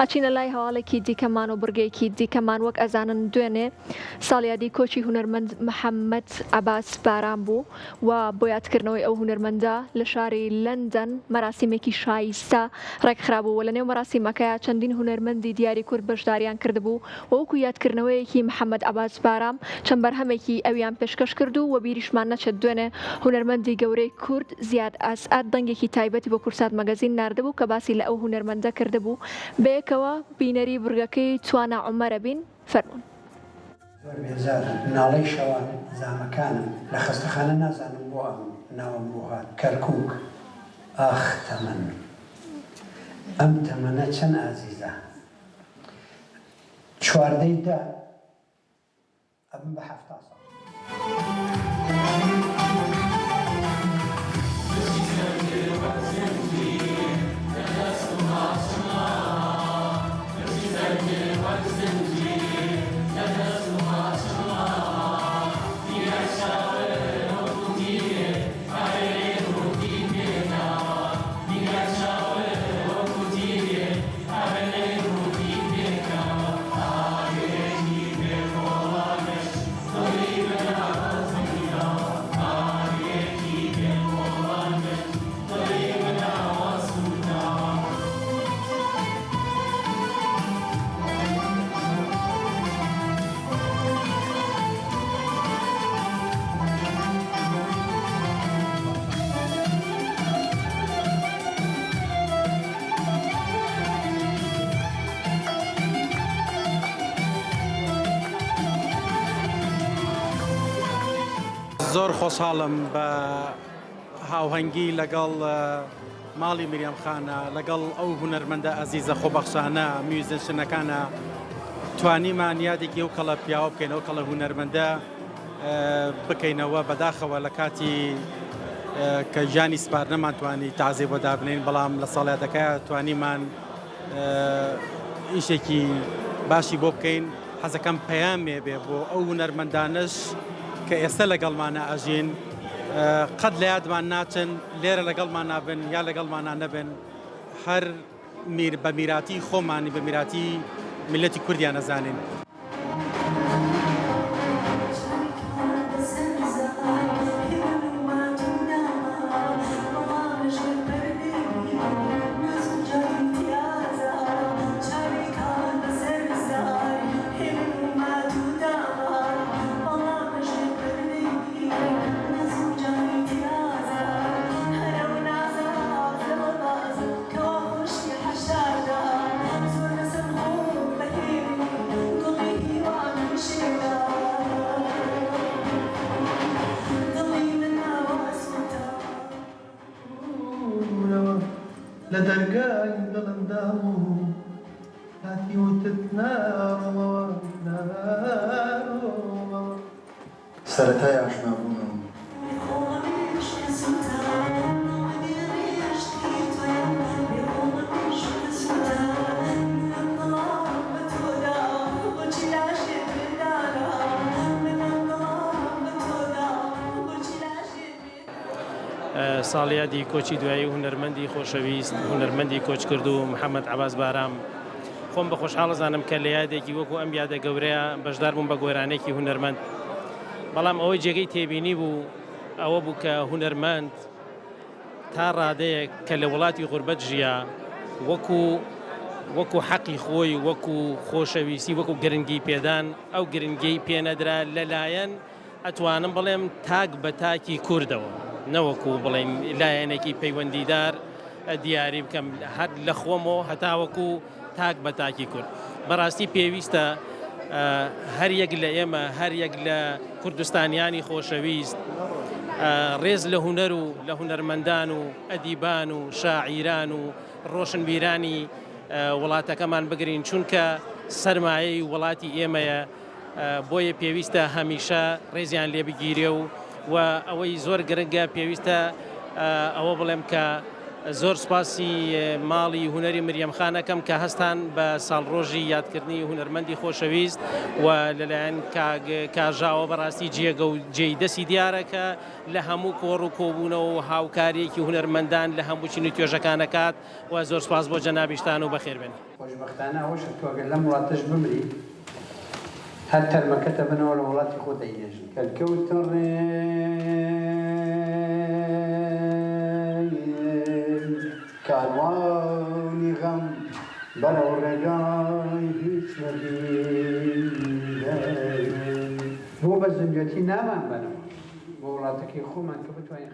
ئەچینە لای هەواڵێکی دیکەمان و بڕگەیەکی دیکەمان وەک ئەزانن دوێنێ ساڵیادی کۆچی هونەرمەند محەممەد عەباس باران بوو و بۆ یادکردنەوەی ئەو هونەرمەندە لە شاری لەندەن مەراسیمێکی شایستە ڕێکخرابوو و لە نێو مەراسیمەکەیە چەندین هونەرمەندی دیاری کورد بەشداریان کردبوو و وەکو یادکردنەوەیەکی محەممەد عەباس باران چەند بەرهەمێکی ئەویان پێشکەش کرد و بیریشمان نەچێت دوێنێ هونەرمەندی گەورەی کورد زیاد ئاسعاد دەنگێکی تایبەتی بۆ کورسات مەگەزین ناردبوو کە باسی لە ئەو هونەرمەندە کردبوو بەیەکەوە بینەری بڕگەکەی توانە عومەرە بین فەرموون. زۆر بێزار ناڵەی شەوان زامەکانم لە خەستەخانە نازانم بۆ ئەم ناوم بۆ هات کەرکووک ئاخ تەمەن ئەم تەمەنە چەند ئازیزە چواردەی دا ئەبم بە 70 ساڵ. زۆر خۆشحاڵم بە هاوهەنگی لەگەڵ ماڵی مریەم خانە لەگەڵ ئەو هونەرمەندە ئەزیزە خۆبەخشانە میوزیشنەکانە توانیمان یادێکی ئەو کەڵە پیاوە بکەین ئەو کەڵە هونەرمەندە بکەینەوە بەداخەوە لە کاتی کە ژیانی سپارنەمان توانی تازێ بۆ دابنین بەڵام لە ساڵیادەکە توانیمان ئیشێکی باشی بۆ بکەین حەزەکەم پەیامێ بێ بۆ ئەو هونەرمەندانش کە ئێستا لەگەڵمانە ئەژین قەت لە یادمان ناچن لێرە لەگەڵمان نابن یا لەگەڵمانە نەبن هەر بە میراتی خۆمانی بە میراتی میلەتی کوردیان نەزانین. لدرجاي دلندامو هاتي وتتنارو سرتاي عشنا بونو ساڵیادی کۆچی دوایی هونەرمەندی خۆشەویست هونەرمەندی کۆچ کرد و محەممەد عەباس باران خۆم بە خۆشحاڵ زانم کە لە یادێکی وەکو ئەم یادە گەورەیە بەشدار بووم بە گۆرانێکی هونەرمەند بەڵام ئەوەی جێگەی تێبینی بوو ئەوە بوو کە هونەرمەند تا ڕادەیەک کە لە وڵاتی غوربەت ژیا وەکو حەقی خۆی وەکو خۆشەویستی وەکو گرنگی پێدان ئەو گرنگی پێنەدرا لەلایەن ئەتوانم بڵێم تاک بە تاکی کوردەوە نەوەکو بڵێن لایەنێکی پەیوەندیدار دیاری بکەم هەر لە خۆمەوە هەتاوەکو تاک بە تاکی کورد بەڕاستی پێویستە هەر یەک لە ئێمە هەر یەک لە کوردستانیانی خۆشەویست ڕێز لە هونەر و لە هونەرمەندان و ئەدیبان و شاعیران و ڕۆشنبیرانی وڵاتەکەمان بگرین چونکە سەرمایەی وڵاتی ئێمەیە بۆیە پێویستە هەمیشە ڕێزیان لێ بگیرێ و ئەوەی زۆر گرنگە پێویستە ئەوە بڵێم کە زۆر سپاسی ماڵی هوەری مریەم خانەکەم کە هەستان بە ساڵڕۆژی یادکردنی هوەرمەندی خۆشەویست و لەلایەن کاژاوە بەڕاستی جێگە و جێی دەستی دیارەکە لە هەموو کۆڕ و کۆبوونەوە و هاوکاریەکی هوەرمەندان لە هەموو چین و توێژەکانەکات و زۆر سپاس بۆ جەنابیشتان و بەخێربێن. خۆشبەختانە ئەوەشە تۆگە لەم وڵاتەش بمری هەر تەرمەکەتە بنەوە لە وڵاتی خۆ دەینێژن کەلکەوتڕێ کاروانی غەم بەرەو ڕێگای هیچ بۆ بە زنجەتی نامان بنەوە بۆ وڵاتەکەی خۆمان کە بتوانین